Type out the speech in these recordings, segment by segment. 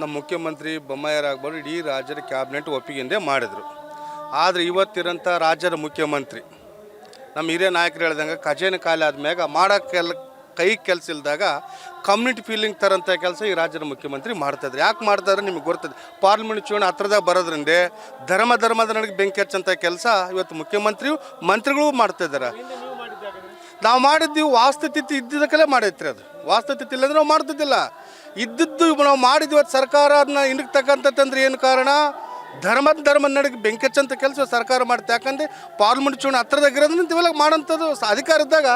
ನಮ್ಮ ಮುಖ್ಯಮಂತ್ರಿ ಬೊಮ್ಮಾಯಿರಾಗ್ಬೋದು ಇಡೀ ರಾಜ್ಯದ ಕ್ಯಾಬಿನೆಟ್ ಒಪ್ಪಿಗೆಂದೇ ಮಾಡಿದರು. ಆದರೆ ಇವತ್ತಿರೋಂಥ ರಾಜ್ಯದ ಮುಖ್ಯಮಂತ್ರಿ ನಮ್ಮ ಹಿರಿಯ ನಾಯಕರು ಹೇಳ್ದಂಗೆ ಖಜಾನೆ ಖಾಲಿ ಆದ್ಮ್ಯಾಗ ಮಾಡೋಕ್ಕೆಲ್ಲ ಕೈ ಕೆಲಸ ಇಲ್ದಾಗ ಕಮ್ಯುನಿಟಿ ಫೀಲಿಂಗ್ ತರೋಂಥ ಕೆಲಸ ಈ ರಾಜ್ಯದ ಮುಖ್ಯಮಂತ್ರಿ ಮಾಡ್ತಾಯಿದ್ರು. ಯಾಕೆ ಮಾಡ್ತಾರೆ ನಿಮಗೆ ಗೊತ್ತದೆ. ಪಾರ್ಲಿಮೆಂಟ್ ಚುನಾವಣೆ ಹತ್ರದಾಗ ಬರೋದ್ರಿಂದ ಧರ್ಮದ ನನಗೆ ಬೆಂಕಿ ಹಚ್ಚಂಥ ಕೆಲಸ ಇವತ್ತು ಮುಖ್ಯಮಂತ್ರಿಯು ಮಂತ್ರಿಗಳು ಮಾಡ್ತಾಯಿದ್ದಾರೆ. ನಾವು ಮಾಡಿದ್ದೀವಿ ವಾಸ್ತುತಿಥಿ ಇದ್ದಿದ್ದಕ್ಕಲ್ಲೇ ಮಾಡೈತ್ರಿ. ಅದು ವಾಸ್ತುತಿಥಿ ಇಲ್ಲಂದ್ರೆ ನಾವು ಮಾಡ್ತಿದ್ದಿಲ್ಲ. ಇದ್ದದ್ದು ನಾವು ಮಾಡಿದ್ವಿ. ಇವತ್ತು ಸರ್ಕಾರ ಅದನ್ನ ಹಿಂದಕ್ಕೆ ತಕ್ಕಂತಂದ್ರೆ ಏನು ಕಾರಣ? ಧರ್ಮದ ನಡುಗೆ ಬೆಂಕಿ ಹಚ್ಚಂಥ ಕೆಲಸ ಸರ್ಕಾರ ಮಾಡುತ್ತೆ. ಯಾಕಂದರೆ ಪಾರ್ಲಿಮೆಂಟ್ ಚುನಾವಣೆ ಹತ್ರದಾಗಿರೋದ್ರಿಂದ ಇವೆಲ್ಲ ಮಾಡೋಂಥದ್ದು ಅಧಿಕಾರ ಇದ್ದಾಗ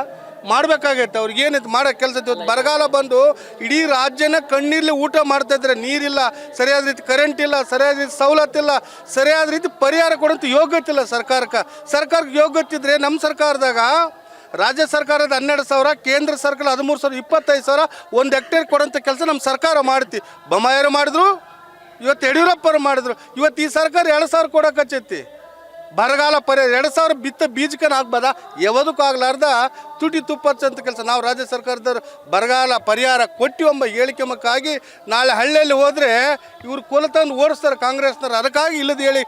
ಮಾಡಬೇಕಾಗೈತೆ. ಅವ್ರಿಗೆ ಏನೈತೆ ಮಾಡೋ ಕೆಲಸ. ಇವತ್ತು ಬರಗಾಲ ಬಂದು ಇಡೀ ರಾಜ್ಯನ ಕಣ್ಣೀರಲ್ಲಿ ಊಟ ಮಾಡ್ತಾಯಿದ್ರೆ, ನೀರಿಲ್ಲ, ಸರಿಯಾದ ರೀತಿ ಕರೆಂಟ್ ಇಲ್ಲ, ಸರಿಯಾದ ರೀತಿ ಸವಲತ್ತಿಲ್ಲ, ಸರಿಯಾದ ರೀತಿ ಪರಿಹಾರ ಕೊಡೋಂಥ ಯೋಗ್ಯತೆ ಇಲ್ಲ ಸರ್ಕಾರಕ್ಕೆ ಯೋಗ್ಯತೆ ಇದ್ದರೆ ನಮ್ಮ ಸರ್ಕಾರದಾಗ ರಾಜ್ಯ ಸರ್ಕಾರದ 12,000, ಕೇಂದ್ರ ಸರ್ಕಾರ 13,000, 25,000 ಒಂದು ಹೆಕ್ಟೇರ್ ಕೊಡೋಂಥ ಕೆಲಸ ನಮ್ಮ ಸರ್ಕಾರ ಮಾಡ್ತಿ. ಬೊಮ್ಮಾಯಿಯವರು ಮಾಡಿದ್ರು, ಇವತ್ತು ಯಡಿಯೂರಪ್ಪರು ಮಾಡಿದ್ರು. ಇವತ್ತು ಈ ಸರ್ಕಾರ 2,000 ಕೊಡೋಕೆ ಹಚ್ಚೈತಿ. ಬರಗಾಲ ಪರಿಹಾರ 2,000 ಬಿತ್ತ ಬೀಜಕ್ಕನ ಆಗ್ಬೋದ? ಯಾವದಕ್ಕೂ ಆಗ್ಲಾರ್ದ ತುಟಿ ತುಪ್ಪಚ್ಚಂತ ಕೆಲಸ ನಾವು ರಾಜ್ಯ ಸರ್ಕಾರದವ್ರು ಬರಗಾಲ ಪರಿಹಾರ ಕೊಟ್ಟಿವೆಂಬ ಹೇಳಿಕೆಮಕ್ಕಾಗಿ ನಾಳೆ ಹಳ್ಳಿಯಲ್ಲಿ ಹೋದರೆ ಇವರು ಕೊಲತಂದು ಓಡಿಸ್ತಾರೆ ಕಾಂಗ್ರೆಸ್ನವ್ರು. ಅದಕ್ಕಾಗಿ ಇಲ್ಲದ ಹೇಳಿ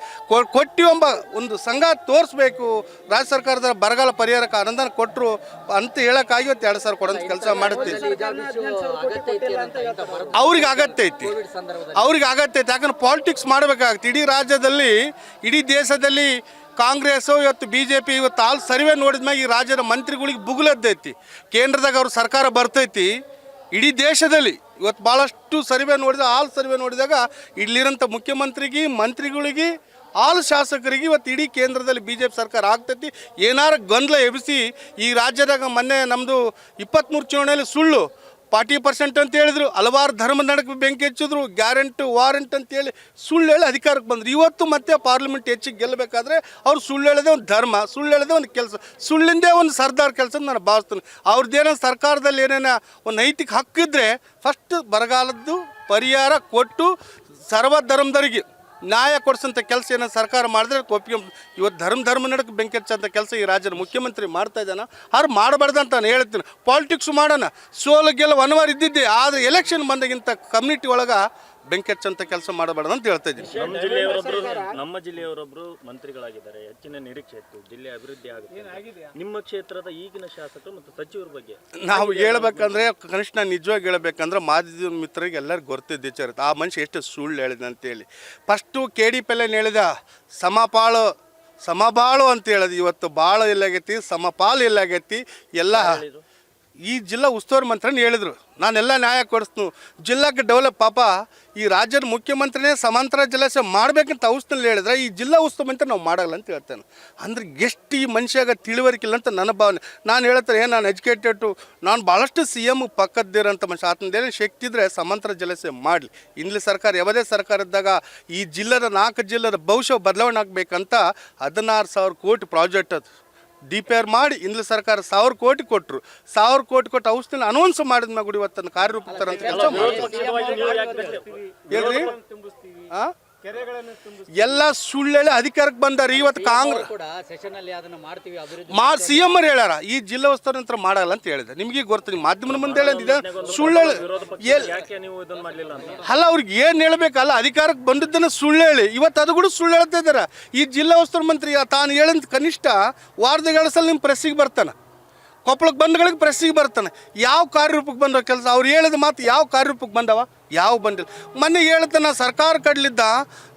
ಕೊಟ್ಟಿವೆಂಬ ಒಂದು ಸಂಘ ತೋರಿಸ್ಬೇಕು. ರಾಜ್ಯ ಸರ್ಕಾರದ ಬರಗಾಲ ಪರಿಹಾರಕ್ಕೆ ಅನುದಾನ ಕೊಟ್ಟರು ಅಂತ ಹೇಳೋಕ್ಕಾಗಿ ಇವತ್ತು 2,000 ಕೊಡೋಂಥ ಕೆಲಸ ಮಾಡುತ್ತೆ. ಅವ್ರಿಗೆ ಅಗತ್ಯ ಐತಿ. ಯಾಕಂದ್ರೆ ಪಾಲಿಟಿಕ್ಸ್ ಮಾಡಬೇಕಾಗತ್ತೆ. ಇಡೀ ರಾಜ್ಯದಲ್ಲಿ, ಇಡೀ ದೇಶದಲ್ಲಿ ಕಾಂಗ್ರೆಸ್ಸು ಇವತ್ತು BJP ಇವತ್ತು ಆಲ್ ಸರ್ವೆ ನೋಡಿದ ಮ್ಯಾಗ ಈ ರಾಜ್ಯದ ಮಂತ್ರಿಗಳಿಗೆ ಬುಗುಲದ್ದೈತಿ. ಕೇಂದ್ರದಾಗ ಅವ್ರ ಸರ್ಕಾರ ಬರ್ತೈತಿ. ಇಡೀ ದೇಶದಲ್ಲಿ ಇವತ್ತು ಭಾಳಷ್ಟು ಸರ್ವೆ ನೋಡಿದ ಆಲ್ ಸರ್ವೆ ನೋಡಿದಾಗ ಇಲ್ಲಿರೋಂಥ ಮುಖ್ಯಮಂತ್ರಿಗೆ, ಮಂತ್ರಿಗಳಿಗೆ, ಆಲ್ ಶಾಸಕರಿಗೆ ಇವತ್ತು ಇಡೀ ಕೇಂದ್ರದಲ್ಲಿ BJP ಸರ್ಕಾರ ಆಗ್ತೈತಿ. ಏನಾರು ಗೊಂದಲ ಎಬ್ಬಿಸಿ ಈ ರಾಜ್ಯದಾಗ ಮೊನ್ನೆ ನಮ್ಮದು 23 ಚುನಾವಣೆಯಲ್ಲಿ ಸುಳ್ಳು 40% ಅಂತ ಹೇಳಿದ್ರು. ಹಲವಾರು ಧರ್ಮ ನಡಕ್ಕೆ ಬೆಂಕಿ ಹಚ್ಚಿದ್ರು. ಗ್ಯಾರಂಟಿ ವಾರಂಟ್ ಅಂತೇಳಿ ಸುಳ್ಳು ಹೇಳಿ ಅಧಿಕಾರಕ್ಕೆ ಬಂದರು. ಇವತ್ತು ಮತ್ತೆ ಪಾರ್ಲಿಮೆಂಟ್ ಹೆಚ್ಚಿಗೆ ಗೆಲ್ಲಬೇಕಾದ್ರೆ ಅವ್ರು ಸುಳ್ಳು ಹೇಳೋದೇ ಒಂದು ಧರ್ಮ, ಸುಳ್ಳು ಹೇಳೋದೇ ಒಂದು ಕೆಲಸ, ಸುಳ್ಳಿಂದೇ ಒಂದು ಸರ್ದಾರ್ ಕೆಲಸ ನಾನು ಭಾವಿಸ್ತೀನಿ. ಅವ್ರದ್ದೇನೋ ಸರ್ಕಾರದಲ್ಲಿ ಏನೇನೋ ಒಂದು ನೈತಿಕ ಹಕ್ಕಿದ್ರೆ ಫಸ್ಟ್ ಬರಗಾಲದ್ದು ಪರಿಹಾರ ಕೊಟ್ಟು ಸರ್ವ ಧರ್ಮದವರಿಗೆ ನ್ಯಾಯ ಕೊಡಿಸೋಂಥ ಕೆಲಸ ಏನೋ ಸರ್ಕಾರ ಮಾಡಿದ್ರೆ ಒಪ್ಪಿಗೆ. ಇವತ್ತು ಧರ್ಮ ನಡಕ್ಕೆ ಬೆಂಕಿ ಹಚ್ಚೋಂಥ ಕೆಲಸ ಈ ರಾಜ್ಯದ ಮುಖ್ಯಮಂತ್ರಿ ಮಾಡ್ತಾ ಇದ್ದಾನೆ. ಅವ್ರು ಮಾಡಬಾರ್ದಂತ ನಾನು ಹೇಳ್ತೀನಿ. ಪಾಲಿಟಿಕ್ಸ್ ಮಾಡೋಣ, ಸೋಲು ಗೆಲ್ಲ ಒನ್ವಾರ ಇದ್ದಿದ್ದೆ. ಆದರೆ ಎಲೆಕ್ಷನ್ ಬಂದಾಗಿಂತ ಕಮ್ಯುನಿಟಿ ಒಳಗೆ ಬೆಂಕಿ ಹಚ್ಚಂತ ಕೆಲಸ ಮಾಡಬಾರ್ದು ಅಂತ ಹೇಳ್ತಾ ಇದ್ದೀನಿ. ನಮ್ಮ ಜಿಲ್ಲೆಯವರೊಬ್ಬರು ಮಂತ್ರಿಗಳಾಗಿದ್ದಾರೆ. ಹೆಚ್ಚಿನ ನಿರೀಕ್ಷೆ ಇತ್ತು ಜಿಲ್ಲೆ ಅಭಿವೃದ್ಧಿ ಆಗುತ್ತೆ. ನಿಮ್ಮ ಕ್ಷೇತ್ರದ ಈಗಿನ ಶಾಸಕರು ಮತ್ತು ಸಚಿವರ ಬಗ್ಗೆ ನಾವು ಹೇಳ್ಬೇಕಂದ್ರೆ ಕನಿಷ್ಠ ನಿಜವಾಗಿ ಹೇಳ್ಬೇಕಂದ್ರೆ ಮಾಧ್ಯಮ ಮಿತ್ರರಿಗೆ ಎಲ್ಲರಿಗೂ ಗೊತ್ತಿದ್ದೆ ಆ ಮನುಷ್ಯ ಎಷ್ಟು ಸುಳ್ಳು ಹೇಳಿದ ಅಂತೇಳಿ. ಫಸ್ಟು KDP ಹೇಳಿದ ಸಮಬಾಳು ಅಂತ ಹೇಳಿದ. ಇವತ್ತು ಬಾಳು ಎಲ್ಲಾಗೈತಿ, ಸಮಪಾಲು ಎಲ್ಲಾಗೈತಿ. ಎಲ್ಲ ಈ ಜಿಲ್ಲಾ ಉಸ್ತುವಾರಿ ಮಂತ್ರಿನ ಹೇಳಿದರು ನಾನೆಲ್ಲ ನ್ಯಾಯ ಕೊಡಿಸ್ತು ಜಿಲ್ಲಾಕ್ಕೆ ಡೆವಲಪ್. ಪಾಪ ಈ ರಾಜ್ಯದ ಮುಖ್ಯಮಂತ್ರಿನೇ ಸಮಾಂತರ ಜಲಾಶಯ ಮಾಡಬೇಕಂತ ಔಷಧದಲ್ಲಿ ಹೇಳಿದ್ರೆ ಈ ಜಿಲ್ಲಾ ಉಸ್ತುವಾರಿ ಮಂತ್ರಿ ನಾವು ಮಾಡಲ್ಲ ಅಂತ ಹೇಳ್ತೇನೆ. ಅಂದ್ರೆ ಎಷ್ಟು ಈ ಮನುಷ್ಯಾಗ ತಿಳುವರಿಕೆ ಇಲ್ಲ ಅಂತ ನನ್ನ ಭಾವನೆ. ನಾನು ಹೇಳ್ತೇನೆ ನಾನು ಎಜುಕೇಟೆಡು, ನಾನು ಭಾಳಷ್ಟು CM ಪಕ್ಕದಿರೋಂಥ ಮನುಷ್ಯ. ಆತನದೇನು ಶಕ್ತಿ ಇದ್ದರೆ ಸಮಾಂತರ ಜಲಾಶಯ ಮಾಡಲಿ. ಇಂಗ್ಲಿಷ್ ಸರ್ಕಾರ ಯಾವುದೇ ಸರ್ಕಾರ ಇದ್ದಾಗ ಈ ಜಿಲ್ಲೆದ 4 ಜಿಲ್ಲೆದ ಭವಿಷ್ಯ ಬದಲಾವಣೆ ಆಗಬೇಕಂತ 16,000 ಕೋಟಿ ಪ್ರಾಜೆಕ್ಟ್ ಅದು DPR ಮಾಡಿ ಇಂಗ್ಲಿಷ್ ಸರ್ಕಾರ 1,000 ಕೋಟಿ ಕೊಟ್ಟರು. 1,000 ಕೋಟಿ ಕೊಟ್ಟು ಔಷಧಿನ ಅನೌನ್ಸ್ ಮಾಡಿದ ಮಗುಡಿ ಇವತ್ತನ್ನು ಕಾರ್ಯರೂಪಕ್ಕೆ ತರಂತ ಕೆಲಸ ಹೇಳ್ರಿ. ಎಲ್ಲ ಸುಳ್ಳು ಅಧಿಕಾರಕ್ಕೆ ಬಂದಾರ. ಇವತ್ತು ಕಾಂಗ್ರೆಸ್ CM ಹೇಳ್ಯಾರ ಈ ಜಿಲ್ಲಾ ಉಸ್ತುವಾರಿ ನಂತರ ಮಾಡಲ್ಲ ಅಂತ ಹೇಳಿದೆ. ನಿಮಗೆ ಗೊತ್ತು, ನಿಮ್ಮ ಮಾಧ್ಯಮದ ಮುಂದೆ ಹೇಳಿದೆ ಸುಳ್ಳು ಅಲ್ಲ. ಅವ್ರಿಗೆ ಏನು ಹೇಳ್ಬೇಕಲ್ಲ, ಅಧಿಕಾರಕ್ಕೆ ಬಂದಿದ್ದನ್ನು ಸುಳ್ಳು ಹೇಳಿ ಇವತ್ತು ಅದು ಕೂಡ ಸುಳ್ಳು ಹೇಳ್ತಾ ಇದ್ದಾರೆ. ಈ ಜಿಲ್ಲಾ ಉಸ್ತುವಾರಿ ಮಂತ್ರಿ ತಾನು ಹೇಳಿದ ಕನಿಷ್ಠ ವಾರದಾಗ 2 ಸಲ ನಿಮ್ಮ ಪ್ರೆಸ್ಸಿಗೆ ಬರ್ತಾನೆ, ಕೊಪ್ಪಳಕ್ಕೆ ಬಂದಗಳಿಗೆ ಪ್ರೆಸ್ಸಿಗೆ ಬರ್ತಾನೆ. ಯಾವ ಕಾರ್ಯರೂಪಕ್ಕೆ ಬಂದವ ಕೆಲಸ? ಅವ್ರು ಹೇಳಿದ ಮಾತು ಯಾವ ಕಾರ್ಯರೂಪಕ್ಕೆ ಬಂದವ? ಯಾವ ಬಂದಿಲ್ಲ. ಮೊನ್ನೆ ಹೇಳ್ತಾನೆ ಸರ್ಕಾರ ಕಡ್ಲಿದ್ದ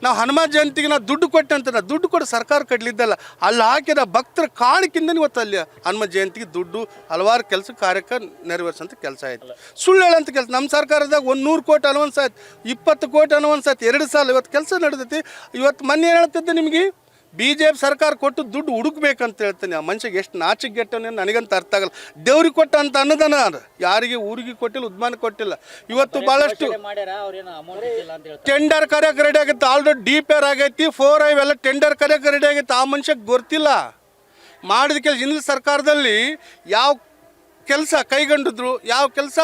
ನಾವು ಹನುಮಾನ್ ಜಯಂತಿಗೆ ನಾವು ದುಡ್ಡು ಕೊಟ್ಟೆ ಅಂತ. ದುಡ್ಡು ಕೊಟ್ಟು ಸರ್ಕಾರ ಕಡ್ಲಿದ್ದಲ್ಲ, ಅಲ್ಲಿ ಹಾಕಿದ ಭಕ್ತರ ಕಾಣಿಕಿಂದ ಇವತ್ತು ಅಲ್ಲಿ ಹನುಮಾನ್ ಜಯಂತಿಗೆ ದುಡ್ಡು ಹಲವಾರು ಕೆಲಸ ಕಾರ್ಯಕ್ಕೆ ನೆರವೇರಿಸೋಂಥ ಕೆಲಸ ಆಯಿತು. ಸುಳ್ಳು ಹೇಳೋಂಥ ಕೆಲಸ. ನಮ್ಮ ಸರ್ಕಾರದಾಗ 100 ಕೋಟಿ ಅನೌನ್ಸ್ ಆಯ್ತು, 20 ಕೋಟಿ ಅನೌನ್ಸ್ ಆಯ್ತು, 2 ಸಾಲ ಇವತ್ತು ಕೆಲಸ ನಡೆದೈತಿ. ಇವತ್ತು ಮೊನ್ನೆ ಹೇಳ್ತಿದ್ದೆ ನಿಮಗೆ BJP ಸರ್ಕಾರ ಕೊಟ್ಟು ದುಡ್ಡು ಹುಡುಕ್ಬೇಕಂತ ಹೇಳ್ತೀನಿ. ಆ ಮನುಷ್ಯಗೆ ಎಷ್ಟು ನಾಚಿಗೆಟ್ಟವನೇ ನನಗಂತ ಅರ್ಥ ಆಗಲ್ಲ. ದೇವ್ರಿಗೆ ಕೊಟ್ಟ ಅಂತ ಅನ್ನದಾನ ಅದು ಯಾರಿಗೆ ಊರಿಗೆ ಕೊಟ್ಟಿಲ್ಲ, ಉದ್ಮಾನ ಕೊಟ್ಟಿಲ್ಲ. ಇವತ್ತು ಭಾಳಷ್ಟು ಟೆಂಡರ್ ಕರೆಯೋಕೆ ರೆಡಿ ಆಗೈತೆ. ಆಲ್ರೆಡಿ DPR ಆಗೈತಿ, 4 ಇವೆಲ್ಲ ಟೆಂಡರ್ ಕರೆಯೋಕೆ ರೆಡಿ ಆಗೈತೆ. ಆ ಮನುಷ್ಯಕ್ಕೆ ಗೊತ್ತಿಲ್ಲ ಮಾಡಿದ ಕೆಲಸ. ಇಂಗ್ಲಿಷ್ ಸರ್ಕಾರದಲ್ಲಿ ಯಾವ ಕೆಲಸ ಕೈಗೊಂಡಿದ್ರು, ಯಾವ ಕೆಲಸ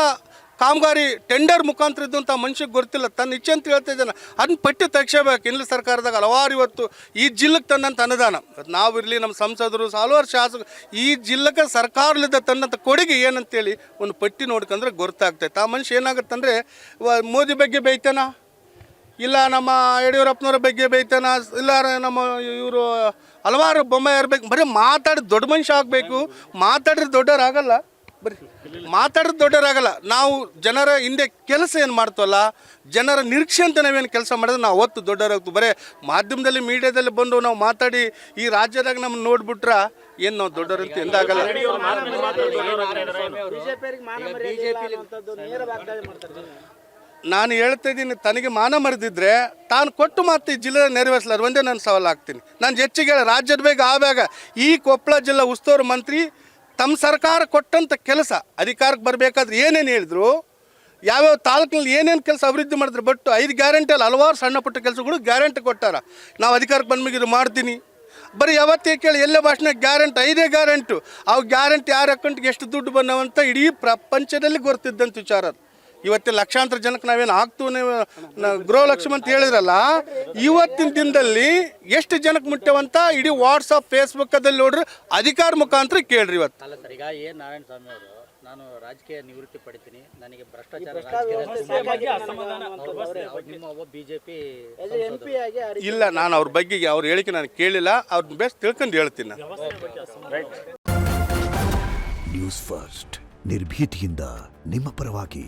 ಕಾಮಗಾರಿ ಟೆಂಡರ್ ಮುಖಾಂತರ ಇದ್ದಂಥ ಮನುಷ್ಯಗೆ ಗೊತ್ತಿಲ್ಲ. ತನ್ನ ಇಚ್ಛೆ ಅಂತ ಹೇಳ್ತಾ ಇದ್ದಾನೆ. ಅದನ್ನ ಪಟ್ಟಿ ತೆಗಿಸಬೇಕು. ಇಂಗ್ಲಿಷ್ ಸರ್ಕಾರದಾಗ ಹಲವಾರು ಇವತ್ತು ಈ ಜಿಲ್ಲೆಗೆ ತಂದಂಥ ಅನುದಾನ, ನಾವಿರಲಿ ನಮ್ಮ ಸಂಸದರು ಹಲವಾರು ಶಾಸಕರು ಈ ಜಿಲ್ಲೆಗೆ ಸರ್ಕಾರದಿಂದ ತಂದಂಥ ಕೊಡುಗೆ ಏನಂತೇಳಿ ಒಂದು ಪಟ್ಟಿ ನೋಡ್ಕೊಂಡ್ರೆ ಗೊತ್ತಾಗ್ತೈತೆ. ಆ ಮನುಷ್ಯ ಏನಾಗುತ್ತಂದರೆ ಮೋದಿ ಬಗ್ಗೆ ಬೈತಾನ, ಇಲ್ಲ ನಮ್ಮ ಯಡಿಯೂರಪ್ಪನವ್ರ ಬಗ್ಗೆ ಬೈತಾನ, ಇಲ್ಲ ನಮ್ಮ ಇವರು ಹಲವಾರು ಬೊಮ್ಮಾಯಿ ಇರಬೇಕು. ಬರೀ ಮಾತಾಡಿ ದೊಡ್ಡ ಮನುಷ್ಯ ಆಗಬೇಕು, ಮಾತಾಡಿದ್ರೆ ದೊಡ್ಡವರಾಗಲ್ಲ. ಬರೀ ಮಾತಾಡಿದ್ರೆ ದೊಡ್ಡವರಾಗಲ್ಲ. ನಾವು ಜನರ ಹಿಂದೆ ಕೆಲಸ ಏನು ಮಾಡ್ತವಲ್ಲ, ಜನರ ನಿರೀಕ್ಷೆ ಅಂತ ನಾವೇನು ಕೆಲಸ ಮಾಡಿದ್ರೆ ನಾವು ಅವತ್ತು ದೊಡ್ಡವರಾಗ್ತೀವಿ. ಬರೀ ಮಾಧ್ಯಮದಲ್ಲಿ ಮೀಡಿಯಾದಲ್ಲಿ ಬಂದು ನಾವು ಮಾತಾಡಿ ಈ ರಾಜ್ಯದಾಗ ನಮ್ಮನ್ನು ನೋಡ್ಬಿಟ್ರೆ ಏನು ನಾವು ದೊಡ್ಡವರಂತ ಎಂದಾಗಲ್ಲ. ನಾನು ಹೇಳ್ತಾ ಇದ್ದೀನಿ, ತನಗೆ ಮಾನ ಮರೆದಿದ್ರೆ ತಾನು ಕೊಟ್ಟು ಮಾತು ಈ ಜಿಲ್ಲೆ ನೆರವೇರಿಸಲಾರ ಒಂದೇ ನಾನು ಸವಾಲು ಹಾಕ್ತೀನಿ. ನಾನು ಹೆಚ್ಚಿಗೆ ಹೇಳಿ ರಾಜ್ಯದ ಬೇಗ ಆವಾಗ ಈ ಕೊಪ್ಪಳ ಜಿಲ್ಲಾ ಉಸ್ತುವಾರಿ ಮಂತ್ರಿ ತಮ್ಮ ಸರ್ಕಾರ ಕೊಟ್ಟಂಥ ಕೆಲಸ ಅಧಿಕಾರಕ್ಕೆ ಬರಬೇಕಾದ್ರೆ ಏನೇನು ಹೇಳಿದ್ರು, ಯಾವ್ಯಾವ ತಾಲೂಕಿನಲ್ಲಿ ಏನೇನು ಕೆಲಸ ಅಭಿವೃದ್ಧಿ ಮಾಡಿದ್ರು. ಬಟ್ 5 ಗ್ಯಾರಂಟಿಯಲ್ಲಿ ಹಲವಾರು ಸಣ್ಣ ಪುಟ್ಟ ಕೆಲಸಗಳು ಗ್ಯಾರಂಟಿ ಕೊಟ್ಟಾರ. ನಾವು ಅಧಿಕಾರಕ್ಕೆ ಬಂದ್ಮೇಲೆ ಇದು ಮಾಡ್ತೀನಿ. ಬರೀ ಯಾವತ್ತೇ ಕೇಳಿ ಎಲ್ಲೇ ಭಾಷಣ ಗ್ಯಾರಂಟಿ, 5 ಗ್ಯಾರಂಟು. ಅವು ಗ್ಯಾರಂಟಿ ಯಾರ ಅಕೌಂಟ್ಗೆ ಎಷ್ಟು ದುಡ್ಡು ಬಂದವಂತ ಇಡೀ ಪ್ರಪಂಚದಲ್ಲಿ ಗೊತ್ತಿದ್ದಂಥ ವಿಚಾರ. ಇವತ್ತಿನ ಲಕ್ಷಾಂತರ ಜನಕ್ಕೆ ನಾವೇನು ಆಗ್ತೀವಿ ಗೃಹಲಕ್ಷ್ಮಿ ಅಂತ ಹೇಳಿದ್ರಲ್ಲ, ಇವತ್ತಿನ ದಿನದಲ್ಲಿ ಎಷ್ಟು ಜನಕ್ಕೆ ಮುಟ್ಟ್ಯವಂತ ಇಡೀ ವಾಟ್ಸಪ್ ಫೇಸ್ಬುಕ್ಕದಲ್ಲಿ ನೋಡ್ರಿ, ಅಧಿಕಾರ ಮುಖಾಂತರ ಕೇಳ್ರಿ. ಇವತ್ತು ಅಲ್ಲ ಸರ್, ಈಗ ಎ ನಾರಾಯಣ ಸ್ವಾಮಿ ಅವರು ನಾನು ರಾಜಕೀಯ ನಿವೃತ್ತಿ ಪಡಿತೀನಿ, ನನಗೆ ಭ್ರಷ್ಟಾಚಾರ ನಿಮ್ಮ ಒಬ್ಬ ಬಿಜೆಪಿ ಇಲ್ಲ, ನಾನು ಅವ್ರ ಬಗ್ಗೆ ಅವ್ರ ಹೇಳಿಕೆ ನಾನು ಕೇಳಿಲ್ಲ. ಅವ್ರ ಬೆಸ್ಟ್ ತಿಳ್ಕೊಂಡು ಹೇಳ್ತೀನಿ ನಾನು. ನ್ಯೂಸ್ ಫಸ್ಟ್ ನಿರ್ಭೀತಿಯಿಂದ ನಿಮ್ಮ ಪರವಾಗಿ.